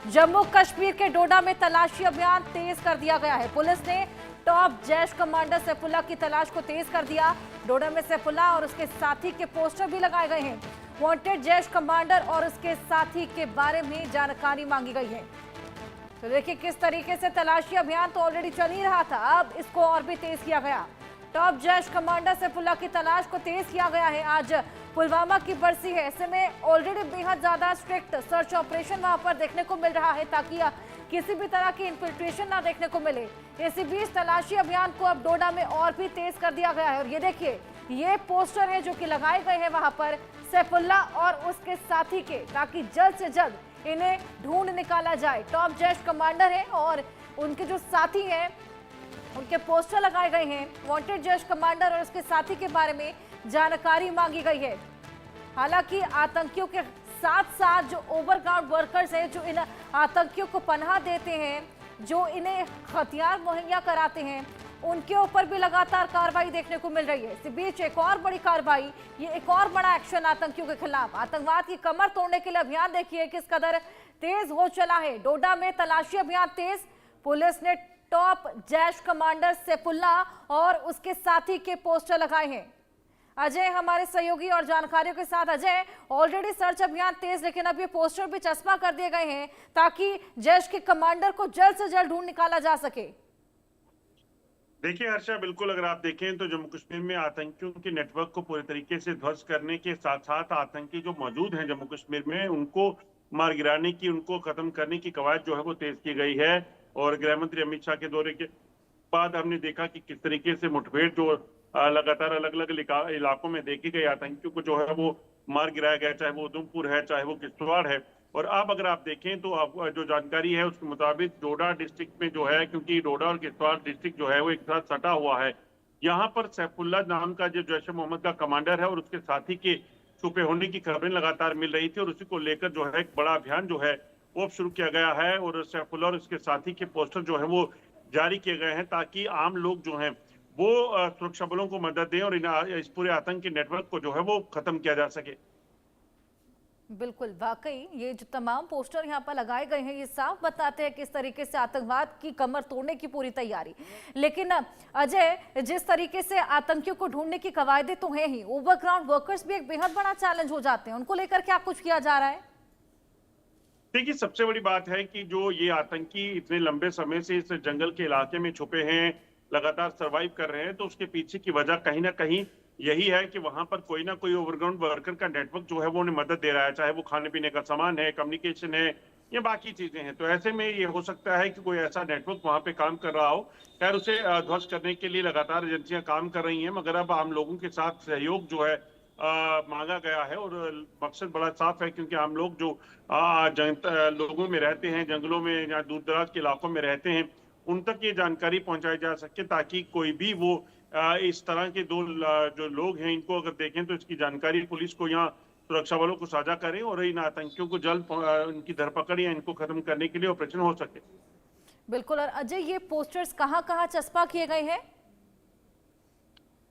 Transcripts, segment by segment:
जम्मू कश्मीर के डोडा में तलाशी अभियान तेज कर दिया गया है। पुलिस ने टॉप जैश कमांडर सैफुल्लाह की तलाश को तेज कर दिया। डोडा में सैफुल्लाह और उसके साथी के पोस्टर भी लगाए गए हैं। वांटेड जैश कमांडर और उसके साथी के बारे में जानकारी मांगी गई है। तो देखिए किस तरीके से तलाशी अभियान तो ऑलरेडी चल ही रहा था, अब इसको और भी तेज किया गया। टॉप जैश कमांडर सैफुल्लाह की तलाश को तेज किया गया है। आज पुलवामा की बरसी है, ऐसे में ऑलरेडी बेहद ज्यादा स्ट्रिक्ट सर्च ऑपरेशन वहां पर देखने को मिल रहा है ताकि किसी भी तरह की इन्फिल्ट्रेशन ना देखने को मिले। इसी बीच तलाशी अभियान को अब डोडा में और भी तेज कर दिया गया है। और ये देखिए, ये पोस्टर है जो कि लगाए गए हैं वहां पर सैफुल्लाह और उसके साथी के, ताकि जल्द से जल्द इन्हें ढूंढ निकाला जाए। टॉप जैश कमांडर है और उनके जो साथी हैं उनके पोस्टर लगाए गए हैं। वांटेड जैश कमांडर और उसके साथी के बारे में जानकारी मांगी गई है। हालांकि आतंकियों के साथ साथ जो ओवरग्राउंड वर्कर्स हैं, जो इन आतंकियों को पनाह देते हैं, जो इन्हें हथियार मुहैया कराते हैं, उनके ऊपर भी लगातार कार्रवाई देखने को मिल रही है। इसी बीच एक और बड़ी कार्रवाई, ये एक और बड़ा एक्शन आतंकियों के खिलाफ। आतंकवाद की कमर तोड़ने के लिए अभियान देखिए किस कदर तेज हो चला है। डोडा में तलाशी अभियान तेज। पुलिस ने टॉप जैश कमांडर सैफुल्लाह और उसके साथी के पोस्टर लगाए हैं। अजय हमारे सहयोगी और जानकारियों के साथ। अजय, ऑलरेडी सर्च अभियान तेज, लेकिन अब ये पोस्टर भी चस्पा कर दिए गए हैं ताकि जैश के कमांडर को जल्द से जल्द ढूंढ निकाला जा सके। देखिए हर्षा, बिल्कुल अगर आप देखें तो जम्मू कश्मीर में आतंकियों के नेटवर्क को पूरे तरीके से ध्वस्त करने के साथ साथ आतंकी जो मौजूद हैं जम्मू कश्मीर में, उनको मार गिराने की, उनको खत्म करने की कवायद जो है वो तेज की गई है। और गृह मंत्री अमित शाह के दौरे के बाद हमने देखा कि किस तरीके से मुठभेड़ जो लगातार अलग अलग इलाकों में देखी गई, आतंकियों को जो है वो मार गिराया गया, चाहे वो उधमपुर है, चाहे वो किश्तवाड़ है। और अब अगर आप देखें तो अब जो जानकारी है उसके मुताबिक डोडा डिस्ट्रिक्ट में जो है, क्योंकि डोडा और किश्तवाड़ डिस्ट्रिक्ट जो है वो एक साथ सटा हुआ है, यहाँ पर सैफुल्लाह नाम का जो जैश ए मोहम्मद का कमांडर है और उसके साथी के छुपे होने की खबरें लगातार मिल रही थी। और उसी को लेकर जो है एक बड़ा अभियान जो है वो शुरू किया गया है। और सैफुल्लाह और उसके साथी के पोस्टर जो है वो जारी किए गए हैं ताकि आम लोग जो हैं वो सुरक्षा बलों को मदद दें और इस पूरे आतंक के नेटवर्क को जो है वो खत्म किया जा सके। बिल्कुल, वाकई ये जो तमाम पोस्टर यहाँ पर लगाए गए हैं ये साफ बताते हैं किस तरीके से आतंकवाद की कमर तोड़ने की पूरी तैयारी। लेकिन अजय, जिस तरीके से आतंकियों को ढूंढने की कवायदें तो हैं ही, ओवरग्राउंड वर्कर्स भी एक बेहद बड़ा चैलेंज हो जाते हैं। उनको लेकर क्या कुछ किया जा रहा है? देखिए, सबसे बड़ी बात है कि जो ये आतंकी इतने लंबे समय से इस जंगल के इलाके में छुपे हैं, लगातार सरवाइव कर रहे हैं, तो उसके पीछे की वजह कहीं ना कहीं यही है कि वहां पर कोई ना कोई ओवरग्राउंड वर्कर का नेटवर्क जो है वो उन्हें मदद दे रहा है, चाहे वो खाने पीने का सामान है, कम्युनिकेशन है या बाकी चीजें हैं। तो ऐसे में ये हो सकता है कि कोई ऐसा नेटवर्क वहां पे काम कर रहा हो। खैर, उसे ध्वस्त करने के लिए लगातार एजेंसियां काम कर रही हैं, मगर अब आम लोगों के साथ सहयोग जो है मांगा गया है। और मकसद बड़ा साफ है, क्योंकि आम लोग जो लोगों में रहते हैं, जंगलों में या दूर दराज के इलाकों में रहते हैं, उन तक ये जानकारी पहुंचाई जा सके ताकि कोई भी वो इस तरह के जो लोग हैं इनको अगर देखें तो इसकी जानकारी पुलिस को या सुरक्षा बलों को साझा करें और इन आतंकियों को जल्द उनकी धरपकड़ या इनको खत्म करने के लिए ऑपरेशन हो सके। बिल्कुल। और अजय, ये पोस्टर्स कहाँ कहाँ चस्पा किए गए हैं?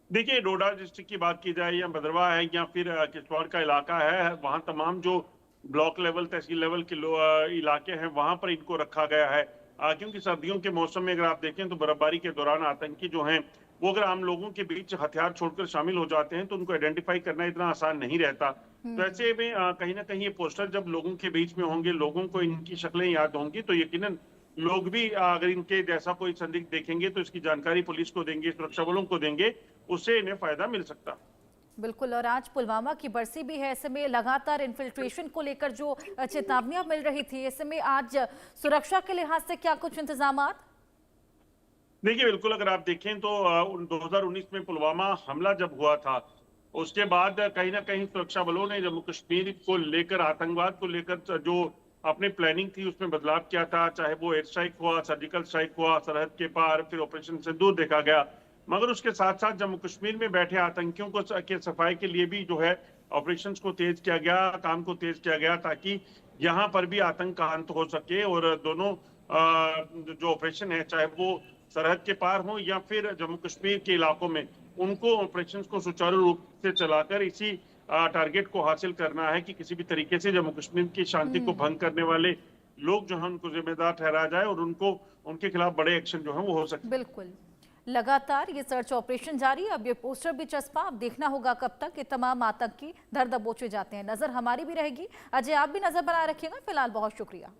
देखिए, डोडा डिस्ट्रिक्ट की बात की जाए या भद्रवा है या फिर किश्तवाड़ का इलाका है, वहां तमाम जो ब्लॉक लेवल, तहसील लेवल के इलाके हैं वहां पर इनको रखा गया है। क्योंकि सर्दियों के मौसम में अगर आप देखें तो बर्फबारी के दौरान आतंकी जो हैं वो अगर आम लोगों के बीच हथियार छोड़कर शामिल हो जाते हैं तो उनको आइडेंटिफाई करना इतना आसान नहीं रहता। तो ऐसे में कहीं ना कहीं ये पोस्टर जब लोगों के बीच में होंगे, लोगों को इनकी शक्लें याद होंगी, तो यकीनन लोग भी अगर इनके जैसा कोई संदिग्ध देखेंगे तो इसकी जानकारी पुलिस को देंगे, सुरक्षा बलों को देंगे, उससे इन्हें फायदा मिल सकता। बिल्कुल। और आज पुलवामा की बरसी भी है, ऐसे में लगातार इन्फिल्ट्रेशन को लेकर जो चेतावनियां मिल रही थी, ऐसे में आज सुरक्षा के लिहाज से क्या कुछ इंतजामात? देखिए, बिल्कुल अगर आप देखें तो 2019 में पुलवामा हमला जब हुआ था उसके बाद कहीं ना कहीं सुरक्षा बलों ने जम्मू कश्मीर को लेकर, आतंकवाद को लेकर जो अपनी प्लानिंग थी उसमें बदलाव किया था। चाहे वो एयर स्ट्राइक हुआ, सर्जिकल स्ट्राइक हुआ सरहद के पार, फिर ऑपरेशन सिंदूर देखा गया। मगर उसके साथ साथ जम्मू कश्मीर में बैठे आतंकियों को के सफाई के लिए भी जो है ऑपरेशंस को तेज किया गया, काम को तेज किया गया ताकि यहाँ पर भी आतंक का अंत हो सके। और दोनों जो ऑपरेशन है, चाहे वो सरहद के पार हो या फिर जम्मू कश्मीर के इलाकों में, उनको ऑपरेशंस को सुचारू रूप से चलाकर इसी टारगेट को हासिल करना है कि किसी भी तरीके से जम्मू कश्मीर की शांति को भंग करने वाले लोग जो है उनको जिम्मेदार ठहराया जाए और उनको उनके खिलाफ बड़े एक्शन जो है वो हो सकते हैं। बिल्कुल, लगातार ये सर्च ऑपरेशन जारी। अब ये पोस्टर भी चस्पा, अब देखना होगा कब तक ये तमाम आतंकी धर दबोचे जाते हैं। नजर हमारी भी रहेगी। अजय, आप भी नजर बनाए रखिएगा। फिलहाल बहुत शुक्रिया।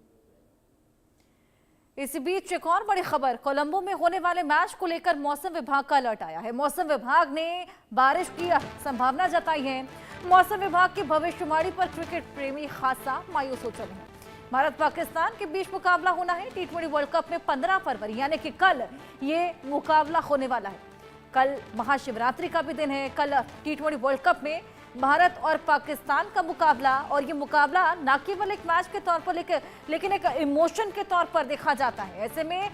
इसी बीच एक और बड़ी खबर, कोलंबो में होने वाले मैच को लेकर मौसम विभाग का अलर्ट आया है। मौसम विभाग ने बारिश की संभावना जताई है। मौसम विभाग की भविष्यवाणी पर क्रिकेट प्रेमी खासा मायूस हो चले हैं। भारत पाकिस्तान के बीच मुकाबला होना है T20 वर्ल्ड कप में 15 फरवरी यानी कि कल ये मुकाबला होने वाला है। कल महाशिवरात्रि का भी दिन है। कल T20 वर्ल्ड कप में भारत और पाकिस्तान का मुकाबला, और ये मुकाबला न केवल एक मैच के तौर पर लेकिन एक इमोशन के तौर पर देखा जाता है। ऐसे में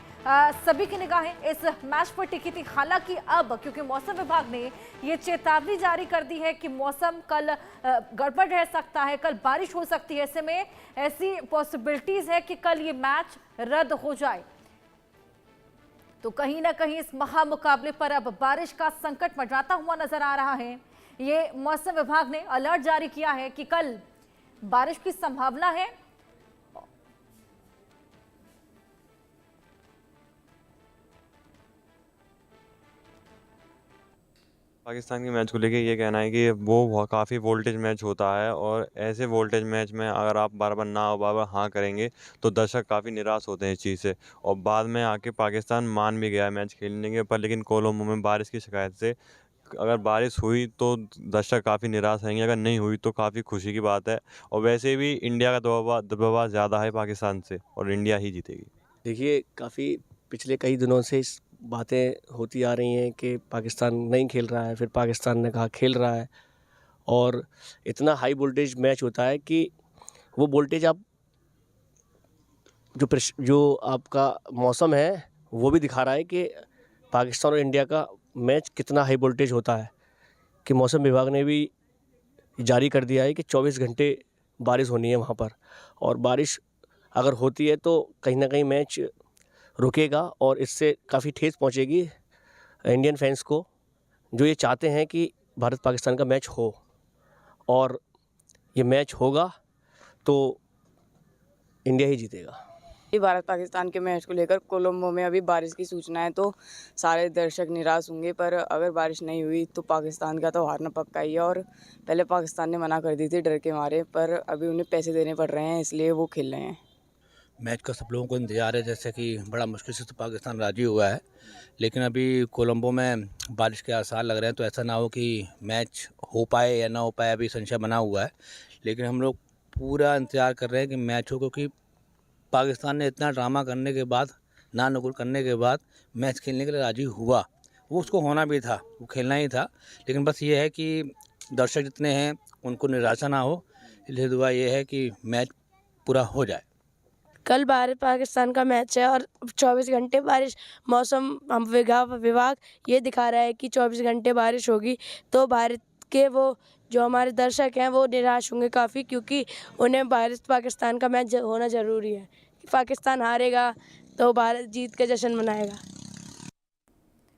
सभी की निगाहें इस मैच पर टिकी थी। हालांकि अब क्योंकि मौसम विभाग ने ये चेतावनी जारी कर दी है कि मौसम कल गड़बड़ रह सकता है, कल बारिश हो सकती है। ऐसे में ऐसी पॉसिबिलिटीज है कि कल ये मैच रद्द हो जाए। तो कहीं ना कहीं इस महामुकाबले पर अब बारिश का संकट मंडराता हुआ नजर आ रहा है। ये मौसम विभाग ने अलर्ट जारी किया है कि कल बारिश की संभावना है। पाकिस्तान के मैच को लेके ये कहना है कि वो काफ़ी वोल्टेज मैच होता है और ऐसे वोल्टेज मैच में अगर आप बार बार ना बार बार हाँ करेंगे तो दर्शक काफ़ी निराश होते हैं इस चीज़ से। और बाद में आके पाकिस्तान मान भी गया मैच खेलने के पर, लेकिन कोलंबो में बारिश की शिकायत से अगर बारिश हुई तो दर्शक काफ़ी निराश रहेंगे, अगर नहीं हुई तो काफ़ी खुशी की बात है। और वैसे भी इंडिया का दबदबा ज़्यादा है पाकिस्तान से और इंडिया ही जीतेगी। देखिए, काफ़ी पिछले कई दिनों से इस बातें होती आ रही हैं कि पाकिस्तान नहीं खेल रहा है, फिर पाकिस्तान ने कहा खेल रहा है, और इतना हाई वोल्टेज मैच होता है कि वो वोल्टेज आप जो आपका मौसम है वो भी दिखा रहा है कि पाकिस्तान और इंडिया का मैच कितना हाई वोल्टेज होता है। कि मौसम विभाग ने भी जारी कर दिया है कि 24 घंटे बारिश होनी है वहाँ पर, और बारिश अगर होती है तो कहीं ना कहीं मैच रुकेगा और इससे काफ़ी ठेस पहुंचेगी इंडियन फैंस को, जो ये चाहते हैं कि भारत पाकिस्तान का मैच हो। और ये मैच होगा तो इंडिया ही जीतेगा। ये भारत पाकिस्तान के मैच को लेकर कोलंबो में अभी बारिश की सूचना है, तो सारे दर्शक निराश होंगे। पर अगर बारिश नहीं हुई तो पाकिस्तान का तो हारना पक्का ही है। और पहले पाकिस्तान ने मना कर दी थी डर के मारे, पर अभी उन्हें पैसे देने पड़ रहे हैं, इसलिए वो खेल रहे हैं। मैच का सब लोगों को इंतजार है, जैसे कि बड़ा मुश्किल से तो पाकिस्तान राजी हुआ है, लेकिन अभी कोलंबो में बारिश के आसार लग रहे हैं। तो ऐसा ना हो कि मैच हो पाए या ना हो पाए, अभी संशय बना हुआ है। लेकिन हम लोग पूरा इंतजार कर रहे हैं कि मैच हो, क्योंकि पाकिस्तान ने इतना ड्रामा करने के बाद, ना नुकुर करने के बाद मैच खेलने के लिए राजी हुआ। वो उसको होना भी था, वो खेलना ही था। लेकिन बस ये है कि दर्शक जितने हैं उनको निराशा ना हो, इसलिए दुआ ये है कि मैच पूरा हो जाए। कल भारत पाकिस्तान का मैच है और 24 घंटे बारिश, मौसम विभाग ये दिखा रहा है कि 24 घंटे बारिश होगी। तो भारत के वो जो हमारे दर्शक हैं वो निराश होंगे काफ़ी, क्योंकि उन्हें भारत पाकिस्तान का मैच होना ज़रूरी है। पाकिस्तान हारेगा तो भारत जीत के जश्न मनाएगा।